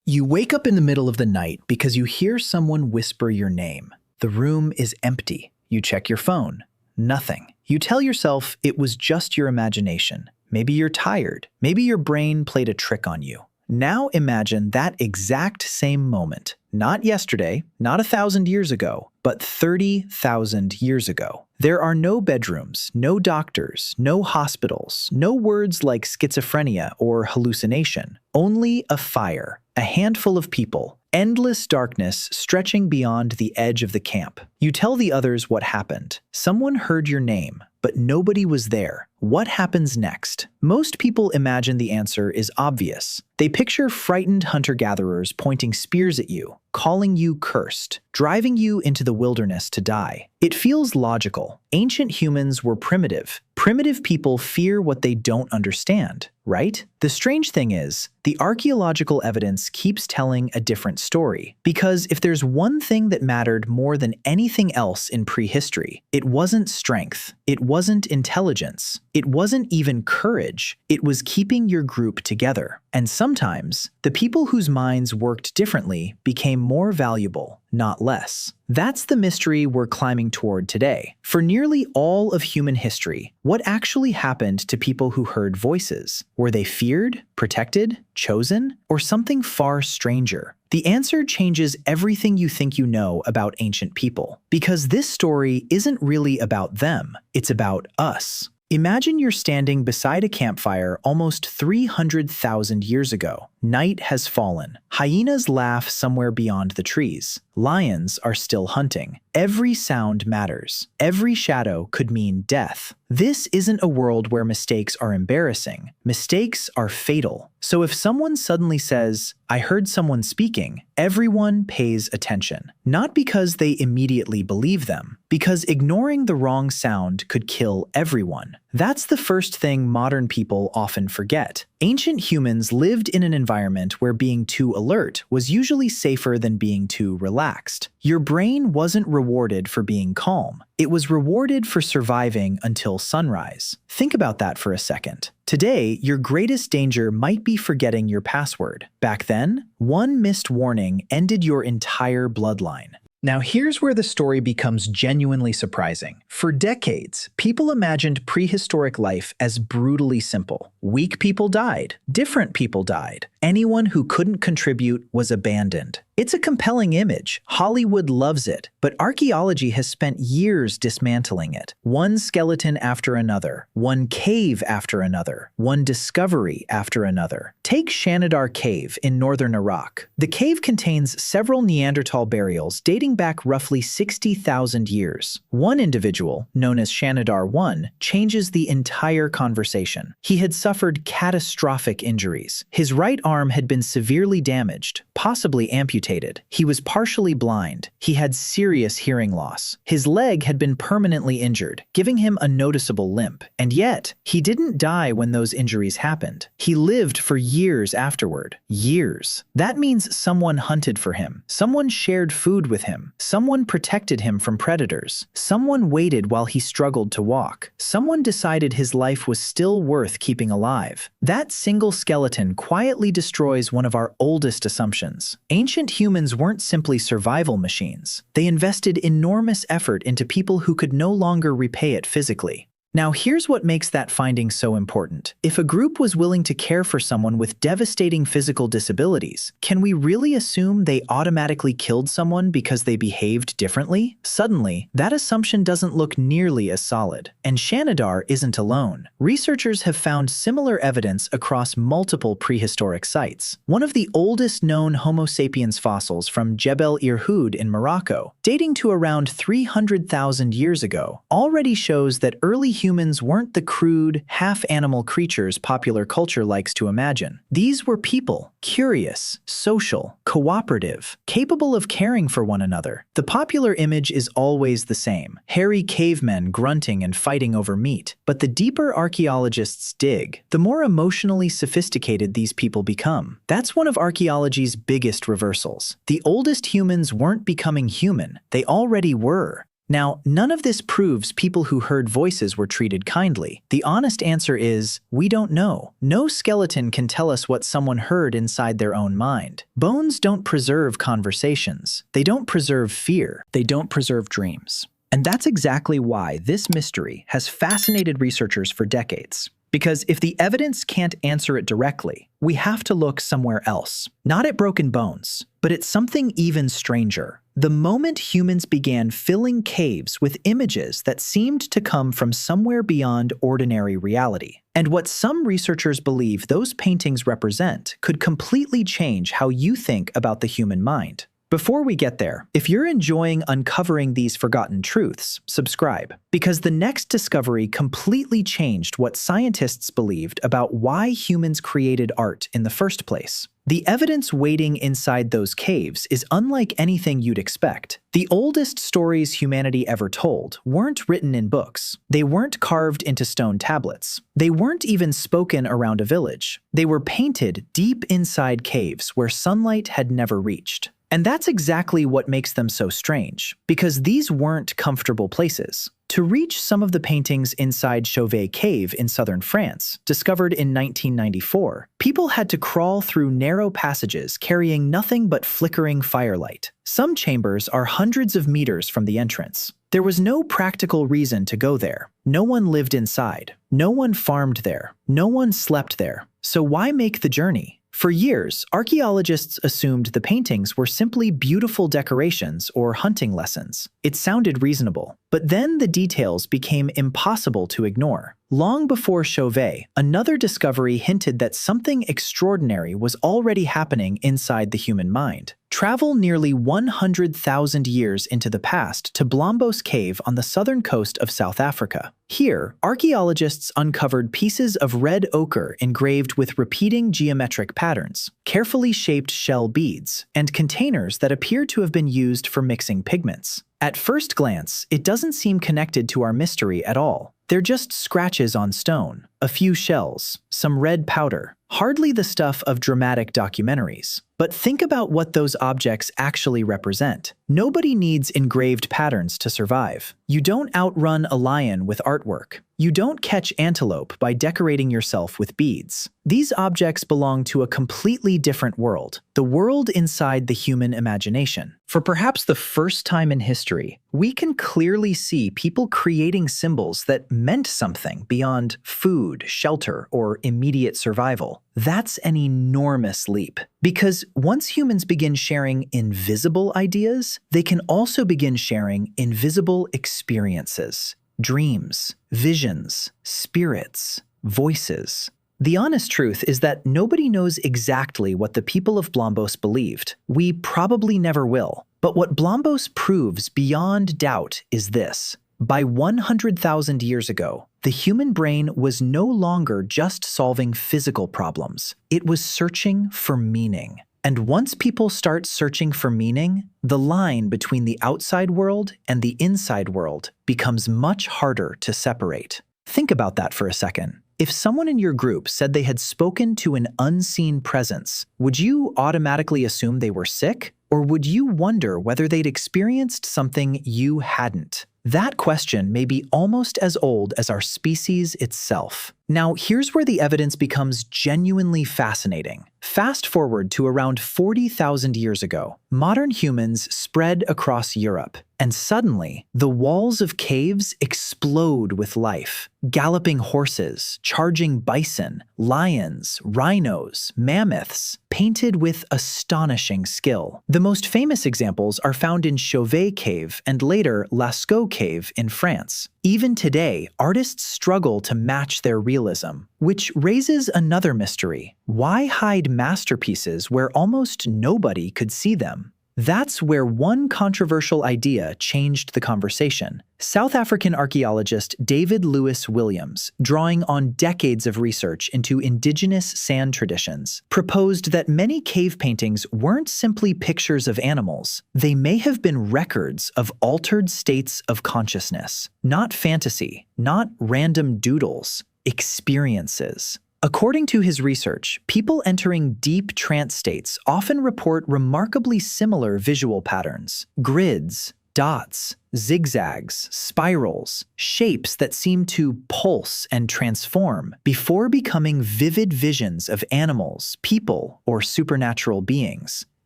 You wake up in the middle of the night because you hear someone whisper your name. The room is empty. You check your phone. Nothing. You tell yourself it was just your imagination. Maybe you're tired. Maybe your brain played a trick on you. Now imagine that exact same moment. Not yesterday, not 1,000 years ago, but 30,000 years ago. There are no bedrooms, no doctors, no hospitals, no words like schizophrenia or hallucination. Only a fire, a handful of people, endless darkness stretching beyond the edge of the camp. You tell the others what happened. Someone heard your name, but nobody was there. What happens next? Most people imagine the answer is obvious. They picture frightened hunter-gatherers pointing spears at you, calling you cursed, driving you into the wilderness to die. It feels logical. Ancient humans were primitive. Primitive people fear what they don't understand, right? The strange thing is, the archaeological evidence keeps telling a different story. Because if there's one thing that mattered more than anything else in prehistory, it wasn't strength, it wasn't intelligence, it wasn't even courage, it was keeping your group together. And sometimes, the people whose minds worked differently became more valuable, not less. That's the mystery we're climbing toward today. For nearly all of human history, what actually happened to people who heard voices? Were they feared, protected, chosen, or something far stranger? The answer changes everything you think you know about ancient people. Because this story isn't really about them, it's about us. Imagine you're standing beside a campfire almost 300,000 years ago. Night has fallen. Hyenas laugh somewhere beyond the trees. Lions are still hunting. Every sound matters. Every shadow could mean death. This isn't a world where mistakes are embarrassing. Mistakes are fatal. So if someone suddenly says, "I heard someone speaking," everyone pays attention. Not because they immediately believe them, because ignoring the wrong sound could kill everyone. That's the first thing modern people often forget. Ancient humans lived in an environment where being too alert was usually safer than being too relaxed. Your brain wasn't rewarded for being calm. It was rewarded for surviving until sunrise. Think about that for a second. Today, your greatest danger might be forgetting your password. Back then, one missed warning ended your entire bloodline. Now here's where the story becomes genuinely surprising. For decades, people imagined prehistoric life as brutally simple. Weak people died. Different people died. Anyone who couldn't contribute was abandoned. It's a compelling image. Hollywood loves it, but archaeology has spent years dismantling it. One skeleton after another, one cave after another, one discovery after another. Take Shanidar Cave in northern Iraq. The cave contains several Neanderthal burials dating back roughly 60,000 years. One individual, known as Shanidar I, changes the entire conversation. He had suffered catastrophic injuries. His right arm had been severely damaged, possibly amputated. He was partially blind. He had serious hearing loss. His leg had been permanently injured, giving him a noticeable limp. And yet, he didn't die when those injuries happened. He lived for years afterward. Years. That means someone hunted for him. Someone shared food with him. Someone protected him from predators. Someone waited while he struggled to walk. Someone decided his life was still worth keeping alive. That single skeleton quietly destroys one of our oldest assumptions. Ancient humans weren't simply survival machines. They invested enormous effort into people who could no longer repay it physically. Now here's what makes that finding so important. If a group was willing to care for someone with devastating physical disabilities, can we really assume they automatically killed someone because they behaved differently? Suddenly, that assumption doesn't look nearly as solid. And Shanidar isn't alone. Researchers have found similar evidence across multiple prehistoric sites. One of the oldest known Homo sapiens fossils from Jebel Irhoud in Morocco, dating to around 300,000 years ago, already shows that early humans weren't the crude, half-animal creatures popular culture likes to imagine. These were people, curious, social, cooperative, capable of caring for one another. The popular image is always the same: hairy cavemen grunting and fighting over meat. But the deeper archaeologists dig, the more emotionally sophisticated these people become. That's one of archaeology's biggest reversals. The oldest humans weren't becoming human, they already were. Now, none of this proves people who heard voices were treated kindly. The honest answer is, we don't know. No skeleton can tell us what someone heard inside their own mind. Bones don't preserve conversations. They don't preserve fear. They don't preserve dreams. And that's exactly why this mystery has fascinated researchers for decades. Because if the evidence can't answer it directly, we have to look somewhere else. Not at broken bones, but at something even stranger. The moment humans began filling caves with images that seemed to come from somewhere beyond ordinary reality. And what some researchers believe those paintings represent could completely change how you think about the human mind. Before we get there, if you're enjoying uncovering these forgotten truths, subscribe, because the next discovery completely changed what scientists believed about why humans created art in the first place. The evidence waiting inside those caves is unlike anything you'd expect. The oldest stories humanity ever told weren't written in books. They weren't carved into stone tablets. They weren't even spoken around a village. They were painted deep inside caves where sunlight had never reached. And that's exactly what makes them so strange, because these weren't comfortable places. To reach some of the paintings inside Chauvet Cave in southern France, discovered in 1994, people had to crawl through narrow passages carrying nothing but flickering firelight. Some chambers are hundreds of meters from the entrance. There was no practical reason to go there. No one lived inside. No one farmed there. No one slept there. So why make the journey? For years, archaeologists assumed the paintings were simply beautiful decorations or hunting lessons. It sounded reasonable, but then the details became impossible to ignore. Long before Chauvet, another discovery hinted that something extraordinary was already happening inside the human mind. Travel nearly 100,000 years into the past to Blombos Cave on the southern coast of South Africa. Here, archaeologists uncovered pieces of red ochre engraved with repeating geometric patterns, carefully shaped shell beads, and containers that appear to have been used for mixing pigments. At first glance, it doesn't seem connected to our mystery at all. They're just scratches on stone, a few shells, some red powder, hardly the stuff of dramatic documentaries. But think about what those objects actually represent. Nobody needs engraved patterns to survive. You don't outrun a lion with artwork. You don't catch antelope by decorating yourself with beads. These objects belong to a completely different world, the world inside the human imagination. For perhaps the first time in history, we can clearly see people creating symbols that meant something beyond food, shelter, or immediate survival. That's an enormous leap. Because once humans begin sharing invisible ideas, they can also begin sharing invisible experiences, dreams, visions, spirits, voices. The honest truth is that nobody knows exactly what the people of Blombos believed. We probably never will. But what Blombos proves beyond doubt is this. By 100,000 years ago, the human brain was no longer just solving physical problems. It was searching for meaning. And once people start searching for meaning, the line between the outside world and the inside world becomes much harder to separate. Think about that for a second. If someone in your group said they had spoken to an unseen presence, would you automatically assume they were sick? Or would you wonder whether they'd experienced something you hadn't? That question may be almost as old as our species itself. Now, here's where the evidence becomes genuinely fascinating. Fast forward to around 40,000 years ago, modern humans spread across Europe, and suddenly, the walls of caves explode with life. Galloping horses, charging bison, lions, rhinos, mammoths, painted with astonishing skill. The most famous examples are found in Chauvet Cave and later Lascaux Cave in France. Even today, artists struggle to match their realism, which raises another mystery. Why hide masterpieces where almost nobody could see them? That's where one controversial idea changed the conversation. South African archaeologist David Lewis Williams, drawing on decades of research into indigenous sand traditions, proposed that many cave paintings weren't simply pictures of animals. They may have been records of altered states of consciousness. Not fantasy, not random doodles, experiences. According to his research, people entering deep trance states often report remarkably similar visual patterns: grids, Dots, zigzags, spirals, shapes that seem to pulse and transform before becoming vivid visions of animals, people, or supernatural beings.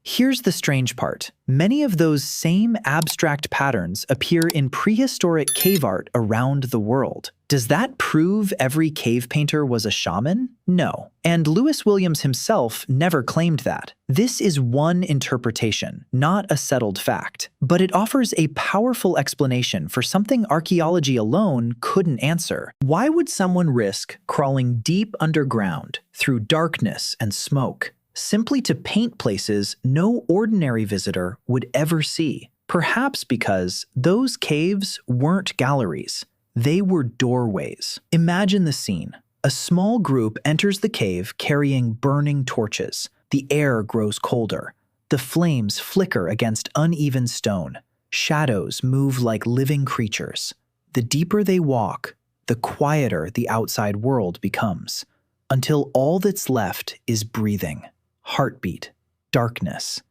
Here's the strange part. Many of those same abstract patterns appear in prehistoric cave art around the world. Does that prove every cave painter was a shaman? No. And Lewis Williams himself never claimed that. This is one interpretation, not a settled fact. But it offers a powerful explanation for something archaeology alone couldn't answer. Why would someone risk crawling deep underground through darkness and smoke simply to paint places no ordinary visitor would ever see? Perhaps because those caves weren't galleries. They were doorways. Imagine the scene. A small group enters the cave carrying burning torches. The air grows colder. The flames flicker against uneven stone. Shadows move like living creatures. The deeper they walk, the quieter the outside world becomes, until all that's left is breathing, heartbeat, darkness,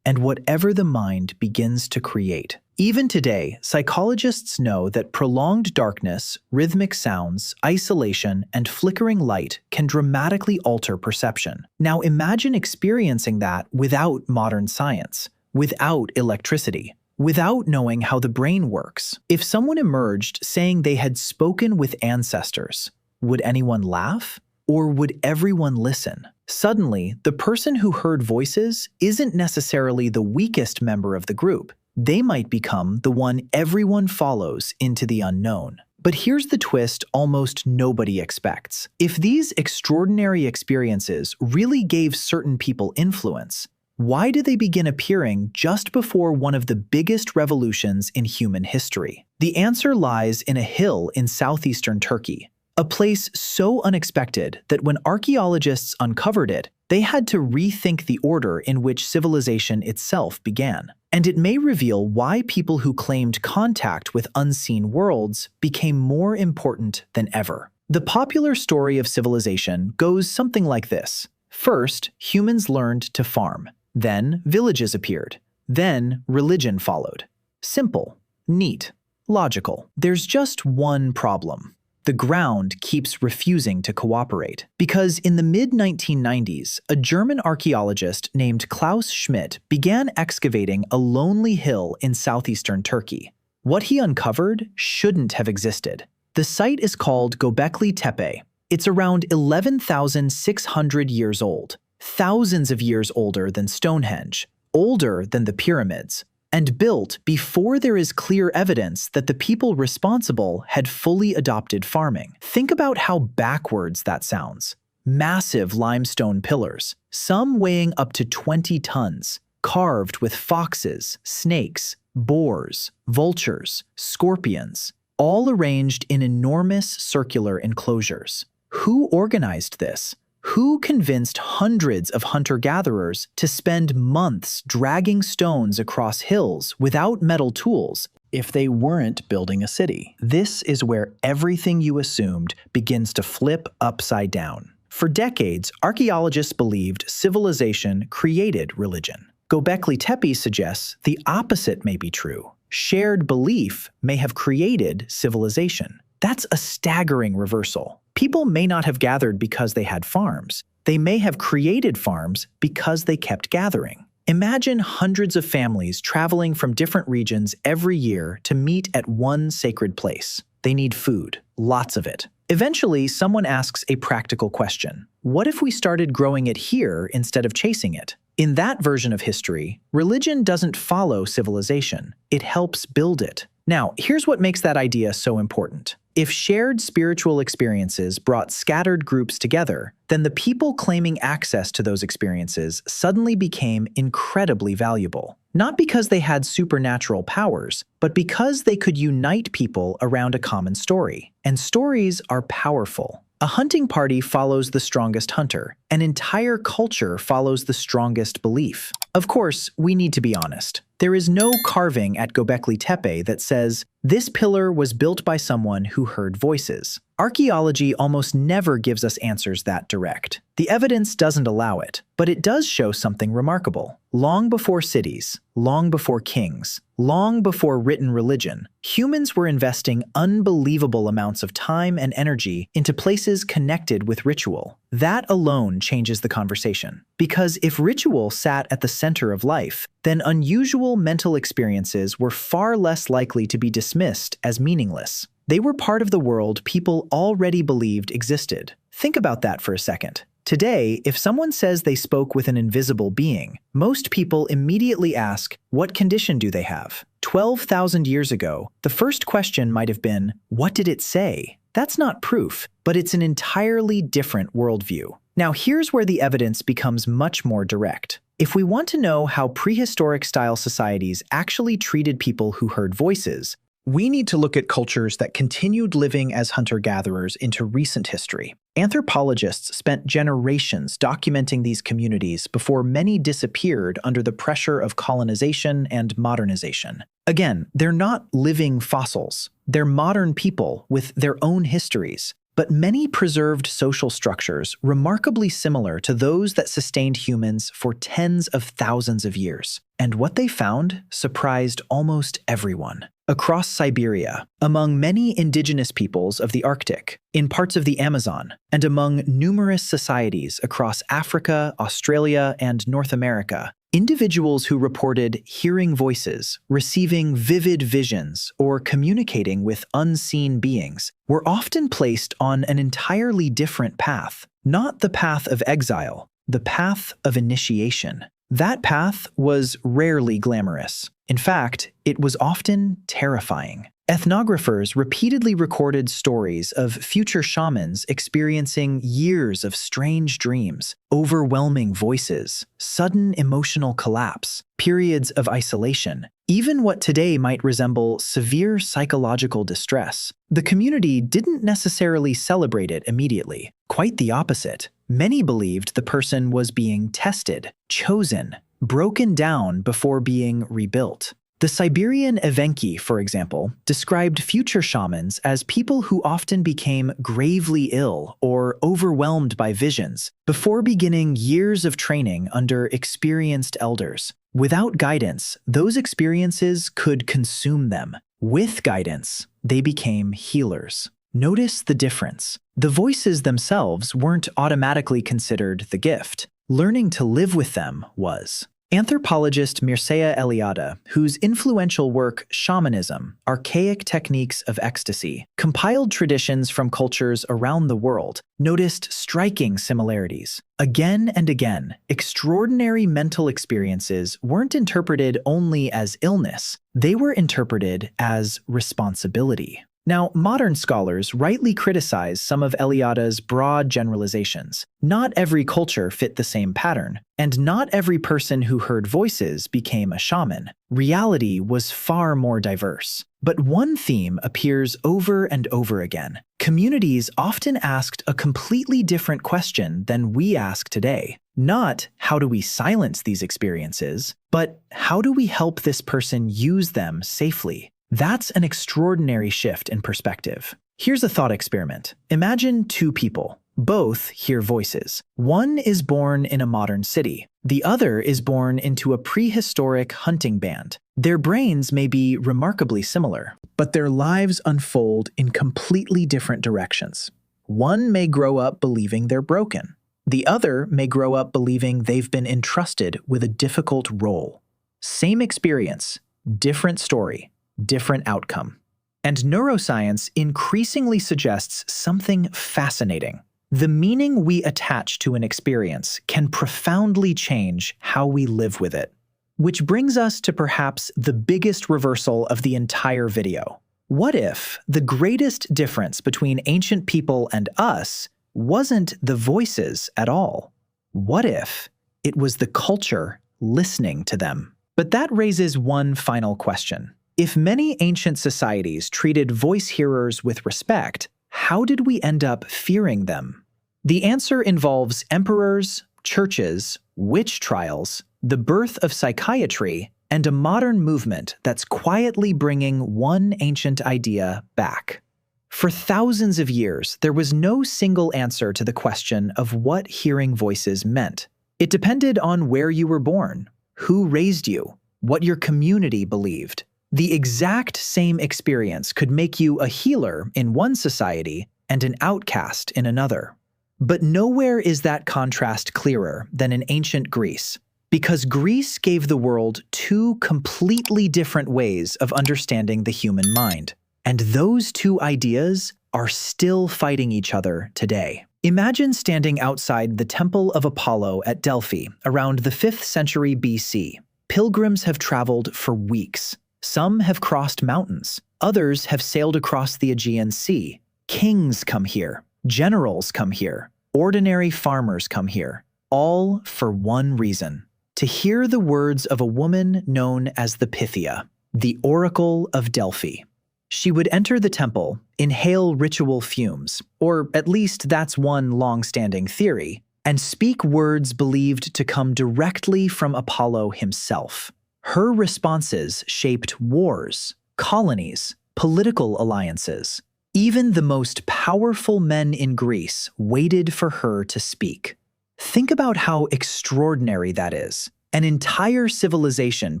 and whatever the mind begins to create. Even today, psychologists know that prolonged darkness, rhythmic sounds, isolation, and flickering light can dramatically alter perception. Now imagine experiencing that without modern science, without electricity, without knowing how the brain works. If someone emerged saying they had spoken with ancestors, would anyone laugh? Or would everyone listen? Suddenly, the person who heard voices isn't necessarily the weakest member of the group. They might become the one everyone follows into the unknown. But here's the twist almost nobody expects. If these extraordinary experiences really gave certain people influence, why do they begin appearing just before one of the biggest revolutions in human history? The answer lies in a hill in southeastern Turkey, a place so unexpected that when archaeologists uncovered it, they had to rethink the order in which civilization itself began. And it may reveal why people who claimed contact with unseen worlds became more important than ever. The popular story of civilization goes something like this. First, humans learned to farm. Then, villages appeared. Then, religion followed. Simple, neat, logical. There's just one problem. The ground keeps refusing to cooperate. Because in the mid-1990s, a German archaeologist named Klaus Schmidt began excavating a lonely hill in southeastern Turkey. What he uncovered shouldn't have existed. The site is called Göbekli Tepe. It's around 11,600 years old, thousands of years older than Stonehenge, older than the pyramids, and built before there is clear evidence that the people responsible had fully adopted farming. Think about how backwards that sounds. Massive limestone pillars, some weighing up to 20 tons, carved with foxes, snakes, boars, vultures, scorpions, all arranged in enormous circular enclosures. Who organized this? Who convinced hundreds of hunter-gatherers to spend months dragging stones across hills without metal tools if they weren't building a city? This is where everything you assumed begins to flip upside down. For decades, archaeologists believed civilization created religion. Göbekli Tepe suggests the opposite may be true. Shared belief may have created civilization. That's a staggering reversal. People may not have gathered because they had farms. They may have created farms because they kept gathering. Imagine hundreds of families traveling from different regions every year to meet at one sacred place. They need food, lots of it. Eventually, someone asks a practical question. What if we started growing it here instead of chasing it? In that version of history, religion doesn't follow civilization. It helps build it. Now, here's what makes that idea so important. If shared spiritual experiences brought scattered groups together, then the people claiming access to those experiences suddenly became incredibly valuable. Not because they had supernatural powers, but because they could unite people around a common story. And stories are powerful. A hunting party follows the strongest hunter. An entire culture follows the strongest belief. Of course, we need to be honest. There is no carving at Göbekli Tepe that says, "This pillar was built by someone who heard voices." Archaeology almost never gives us answers that direct. The evidence doesn't allow it, but it does show something remarkable. Long before cities, long before kings, long before written religion, humans were investing unbelievable amounts of time and energy into places connected with ritual. That alone changes the conversation. Because if ritual sat at the center of life, then unusual mental experiences were far less likely to be dismissed as meaningless. They were part of the world people already believed existed. Think about that for a second. Today, if someone says they spoke with an invisible being, most people immediately ask, what condition do they have? 12,000 years ago, the first question might have been, what did it say? That's not proof, but it's an entirely different worldview. Now, here's where the evidence becomes much more direct. If we want to know how prehistoric-style societies actually treated people who heard voices, we need to look at cultures that continued living as hunter-gatherers into recent history. Anthropologists spent generations documenting these communities before many disappeared under the pressure of colonization and modernization. Again, they're not living fossils. They're modern people with their own histories, but many preserved social structures remarkably similar to those that sustained humans for tens of thousands of years. And what they found surprised almost everyone. Across Siberia, among many indigenous peoples of the Arctic, in parts of the Amazon, and among numerous societies across Africa, Australia, and North America, individuals who reported hearing voices, receiving vivid visions, or communicating with unseen beings were often placed on an entirely different path, not the path of exile, the path of initiation. That path was rarely glamorous. In fact, it was often terrifying. Ethnographers repeatedly recorded stories of future shamans experiencing years of strange dreams, overwhelming voices, sudden emotional collapse, periods of isolation, even what today might resemble severe psychological distress. The community didn't necessarily celebrate it immediately. Quite the opposite. Many believed the person was being tested, chosen, broken down before being rebuilt. The Siberian Evenki, for example, described future shamans as people who often became gravely ill or overwhelmed by visions before beginning years of training under experienced elders. Without guidance, those experiences could consume them. With guidance, they became healers. Notice the difference. The voices themselves weren't automatically considered the gift. Learning to live with them was. Anthropologist Mircea Eliade, whose influential work Shamanism, Archaic Techniques of Ecstasy, compiled traditions from cultures around the world, noticed striking similarities. Again and again, extraordinary mental experiences weren't interpreted only as illness, they were interpreted as responsibility. Now, modern scholars rightly criticize some of Eliade's broad generalizations. Not every culture fit the same pattern, and not every person who heard voices became a shaman. Reality was far more diverse. But one theme appears over and over again. Communities often asked a completely different question than we ask today. Not, how do we silence these experiences, but how do we help this person use them safely? That's an extraordinary shift in perspective. Here's a thought experiment. Imagine two people. Both hear voices. One is born in a modern city. The other is born into a prehistoric hunting band. Their brains may be remarkably similar, but their lives unfold in completely different directions. One may grow up believing they're broken. The other may grow up believing they've been entrusted with a difficult role. Same experience, different story. Different outcome. And neuroscience increasingly suggests something fascinating. The meaning we attach to an experience can profoundly change how we live with it. Which brings us to perhaps the biggest reversal of the entire video. What if the greatest difference between ancient people and us wasn't the voices at all? What if it was the culture listening to them? But that raises one final question. If many ancient societies treated voice hearers with respect, how did we end up fearing them? The answer involves emperors, churches, witch trials, the birth of psychiatry, and a modern movement that's quietly bringing one ancient idea back. For thousands of years, there was no single answer to the question of what hearing voices meant. It depended on where you were born, who raised you, what your community believed. The exact same experience could make you a healer in one society and an outcast in another. But nowhere is that contrast clearer than in ancient Greece, because Greece gave the world two completely different ways of understanding the human mind. And those two ideas are still fighting each other today. Imagine standing outside the Temple of Apollo at Delphi around the 5th century BC. Pilgrims have traveled for weeks. Some have crossed mountains. Others have sailed across the Aegean Sea. Kings come here. Generals come here. Ordinary farmers come here. All for one reason: to hear the words of a woman known as the Pythia, the Oracle of Delphi. She would enter the temple, inhale ritual fumes, or at least that's one long-standing theory, and speak words believed to come directly from Apollo himself. Her responses shaped wars, colonies, political alliances. Even the most powerful men in Greece waited for her to speak. Think about how extraordinary that is. An entire civilization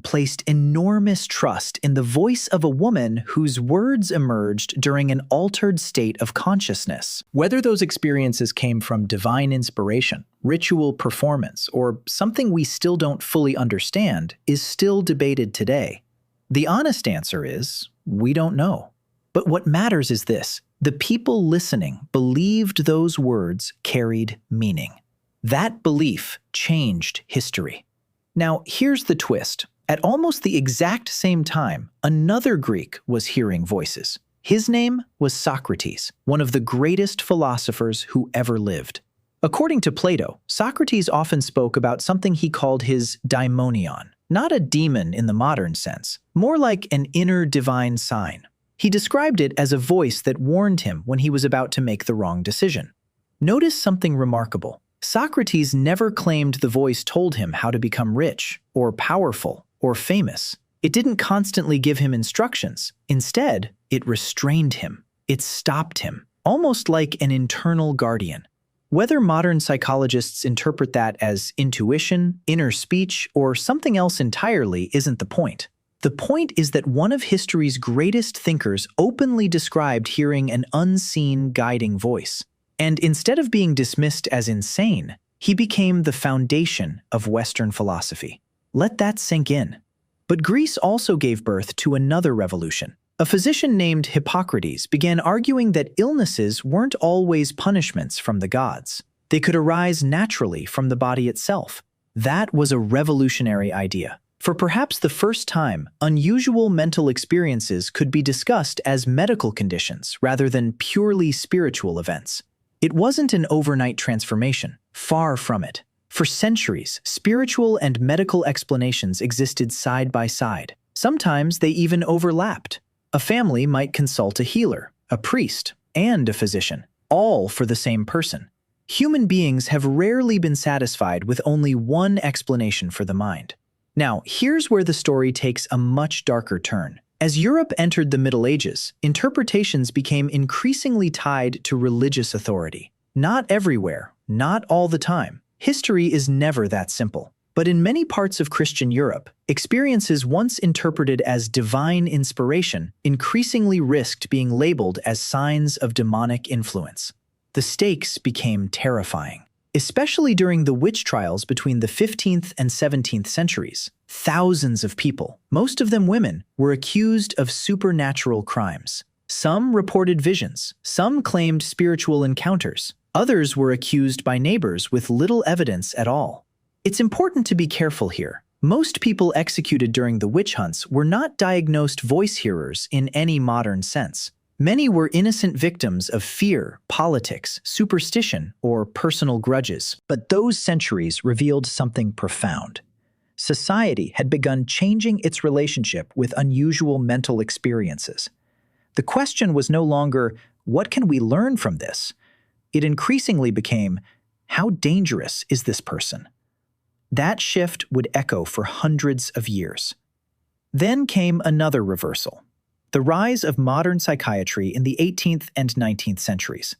placed enormous trust in the voice of a woman whose words emerged during an altered state of consciousness. Whether those experiences came from divine inspiration, ritual performance, or something we still don't fully understand is still debated today. The honest answer is, we don't know. But what matters is this: the people listening believed those words carried meaning. That belief changed history. Now, here's the twist. At almost the exact same time, another Greek was hearing voices. His name was Socrates, one of the greatest philosophers who ever lived. According to Plato, Socrates often spoke about something he called his daimonion, not a demon in the modern sense, more like an inner divine sign. He described it as a voice that warned him when he was about to make the wrong decision. Notice something remarkable. Socrates never claimed the voice told him how to become rich, or powerful, or famous. It didn't constantly give him instructions. Instead, it restrained him. It stopped him, almost like an internal guardian. Whether modern psychologists interpret that as intuition, inner speech, or something else entirely isn't the point. The point is that one of history's greatest thinkers openly described hearing an unseen guiding voice. And instead of being dismissed as insane, he became the foundation of Western philosophy. Let that sink in. But Greece also gave birth to another revolution. A physician named Hippocrates began arguing that illnesses weren't always punishments from the gods. They could arise naturally from the body itself. That was a revolutionary idea. For perhaps the first time, unusual mental experiences could be discussed as medical conditions rather than purely spiritual events. It wasn't an overnight transformation, far from it. For centuries, spiritual and medical explanations existed side by side. Sometimes they even overlapped. A family might consult a healer, a priest, and a physician, all for the same person. Human beings have rarely been satisfied with only one explanation for the mind. Now, here's where the story takes a much darker turn. As Europe entered the Middle Ages, interpretations became increasingly tied to religious authority. Not everywhere, not all the time. History is never that simple. But in many parts of Christian Europe, experiences once interpreted as divine inspiration increasingly risked being labeled as signs of demonic influence. The stakes became terrifying. Especially during the witch trials between the 15th and 17th centuries, thousands of people, most of them women, were accused of supernatural crimes. Some reported visions, some claimed spiritual encounters, others were accused by neighbors with little evidence at all. It's important to be careful here. Most people executed during the witch hunts were not diagnosed voice hearers in any modern sense. Many were innocent victims of fear, politics, superstition, or personal grudges. But those centuries revealed something profound. Society had begun changing its relationship with unusual mental experiences. The question was no longer, what can we learn from this? it increasingly became, how dangerous is this person? That shift would echo for hundreds of years. Then came another reversal, the rise of modern psychiatry in the 18th and 19th centuries.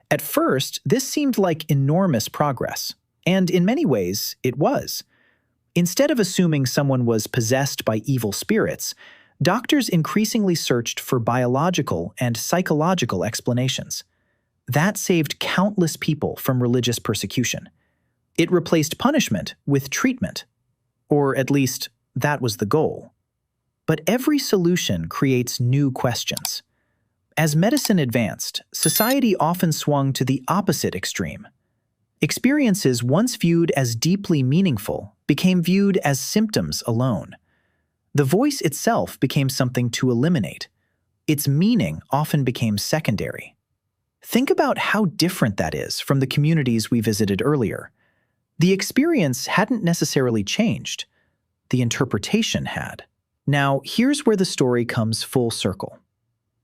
At first, this seemed like enormous progress, and in many ways, it was. Instead of assuming someone was possessed by evil spirits, doctors increasingly searched for biological and psychological explanations. That saved countless people from religious persecution. It replaced punishment with treatment, or at least that was the goal. But every solution creates new questions. As medicine advanced, society often swung to the opposite extreme. Experiences once viewed as deeply meaningful became viewed as symptoms alone. The voice itself became something to eliminate. Its meaning often became secondary. Think about how different that is from the communities we visited earlier. The experience hadn't necessarily changed. The interpretation had. Now, here's where the story comes full circle.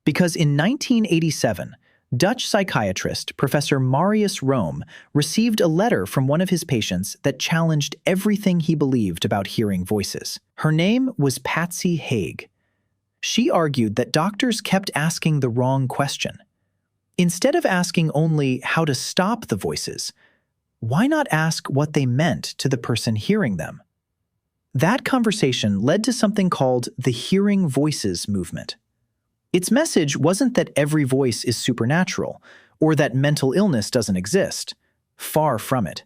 Because in 1987, Dutch psychiatrist Professor Marius Roome received a letter from one of his patients that challenged everything he believed about hearing voices. Her name was Patsy Haig. She argued that doctors kept asking the wrong question. Instead of asking only how to stop the voices, why not ask what they meant to the person hearing them? That conversation led to something called the Hearing Voices movement. Its message wasn't that every voice is supernatural or that mental illness doesn't exist. Far from it.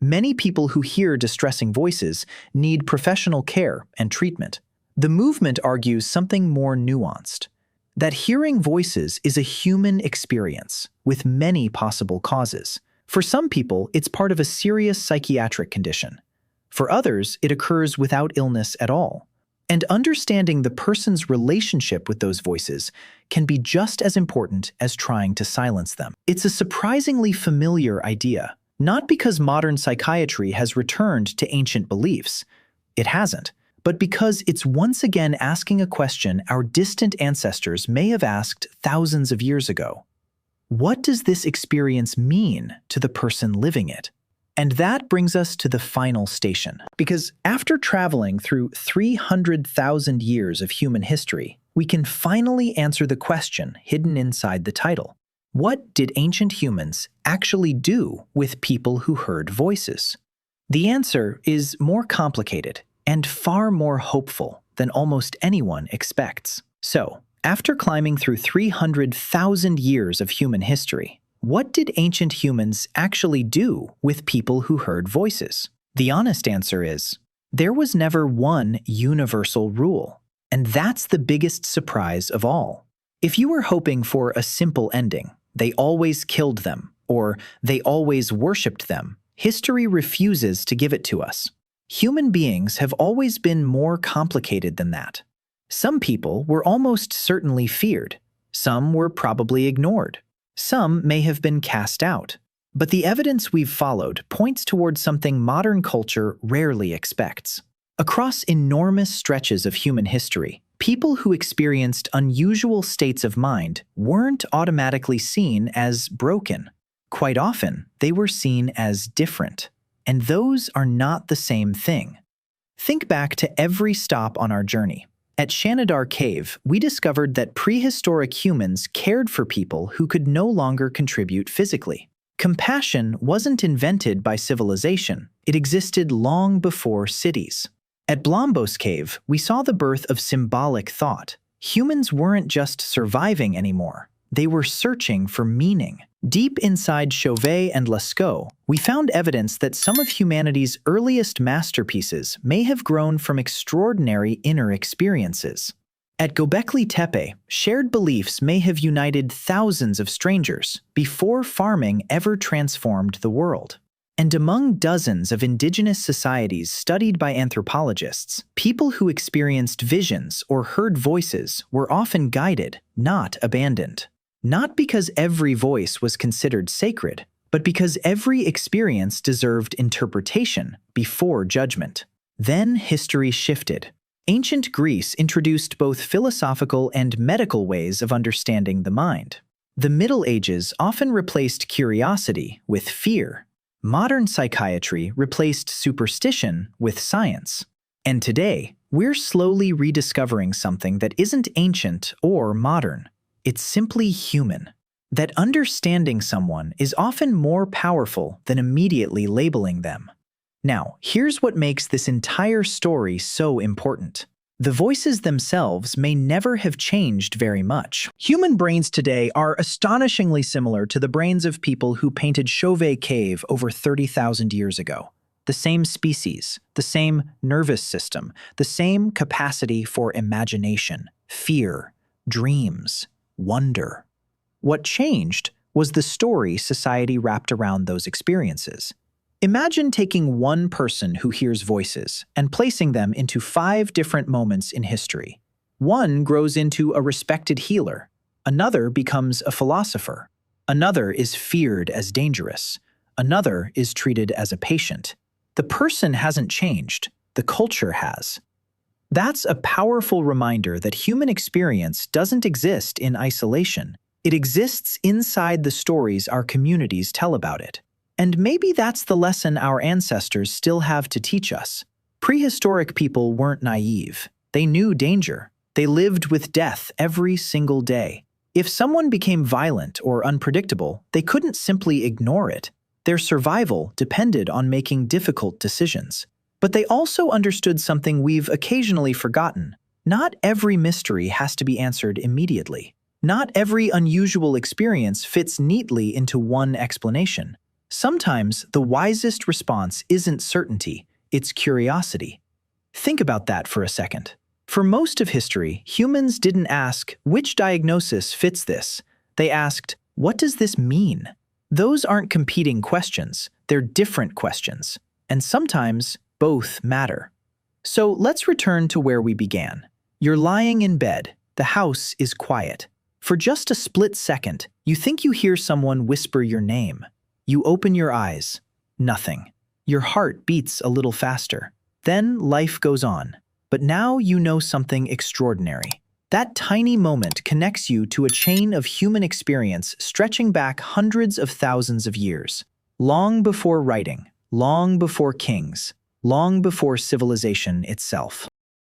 Many people who hear distressing voices need professional care and treatment. The movement argues something more nuanced, that hearing voices is a human experience with many possible causes. For some people, it's part of a serious psychiatric condition. For others, it occurs without illness at all. And understanding the person's relationship with those voices can be just as important as trying to silence them. It's a surprisingly familiar idea, not because modern psychiatry has returned to ancient beliefs. It hasn't. But because it's once again asking a question our distant ancestors may have asked thousands of years ago. What does this experience mean to the person living it? And that brings us to the final station. Because after traveling through 300,000 years of human history, we can finally answer the question hidden inside the title. What did ancient humans actually do with people who heard voices? The answer is more complicated and far more hopeful than almost anyone expects. So, after climbing through 300,000 years of human history, what did ancient humans actually do with people who heard voices? The honest answer is, there was never one universal rule. And that's the biggest surprise of all. If you were hoping for a simple ending, they always killed them, or they always worshipped them, history refuses to give it to us. Human beings have always been more complicated than that. Some people were almost certainly feared. Some were probably ignored. Some may have been cast out. But the evidence we've followed points towards something modern culture rarely expects. Across enormous stretches of human history, people who experienced unusual states of mind weren't automatically seen as broken. Quite often, they were seen as different. And those are not the same thing. Think back to every stop on our journey. At Shanidar Cave, we discovered that prehistoric humans cared for people who could no longer contribute physically. Compassion wasn't invented by civilization. It existed long before cities. At Blombos Cave, we saw the birth of symbolic thought. Humans weren't just surviving anymore. They were searching for meaning. Deep inside Chauvet and Lascaux, we found evidence that some of humanity's earliest masterpieces may have grown from extraordinary inner experiences. At Göbekli Tepe, shared beliefs may have united thousands of strangers before farming ever transformed the world. And among dozens of indigenous societies studied by anthropologists, people who experienced visions or heard voices were often guided, not abandoned. Not because every voice was considered sacred, but because every experience deserved interpretation before judgment. Then history shifted. Ancient Greece introduced both philosophical and medical ways of understanding the mind. The Middle Ages often replaced curiosity with fear. Modern psychiatry replaced superstition with science. And today, we're slowly rediscovering something that isn't ancient or modern. It's simply human. That understanding someone is often more powerful than immediately labeling them. Now, here's what makes this entire story so important. The voices themselves may never have changed very much. Human brains today are astonishingly similar to the brains of people who painted Chauvet Cave over 30,000 years ago. The same species, the same nervous system, the same capacity for imagination, fear, dreams, wonder. What changed was the story society wrapped around those experiences. Imagine taking one person who hears voices and placing them into 5 different moments in history. One grows into a respected healer. Another becomes a philosopher. Another is feared as dangerous. Another is treated as a patient. The person hasn't changed. The culture has. That's a powerful reminder that human experience doesn't exist in isolation. It exists inside the stories our communities tell about it. And maybe that's the lesson our ancestors still have to teach us. Prehistoric people weren't naive. They knew danger. They lived with death every single day. If someone became violent or unpredictable, they couldn't simply ignore it. Their survival depended on making difficult decisions. But they also understood something we've occasionally forgotten. Not every mystery has to be answered immediately. Not every unusual experience fits neatly into one explanation. Sometimes the wisest response isn't certainty, it's curiosity. Think about that for a second. For most of history, humans didn't ask, which diagnosis fits this? They asked, what does this mean? Those aren't competing questions, they're different questions. And sometimes, both matter. So let's return to where we began. You're lying in bed. The house is quiet. For just a split second, you think you hear someone whisper your name. You open your eyes. Nothing. Your heart beats a little faster. Then life goes on. But now you know something extraordinary. That tiny moment connects you to a chain of human experience stretching back hundreds of thousands of years. Long before writing, long before kings, long before civilization itself.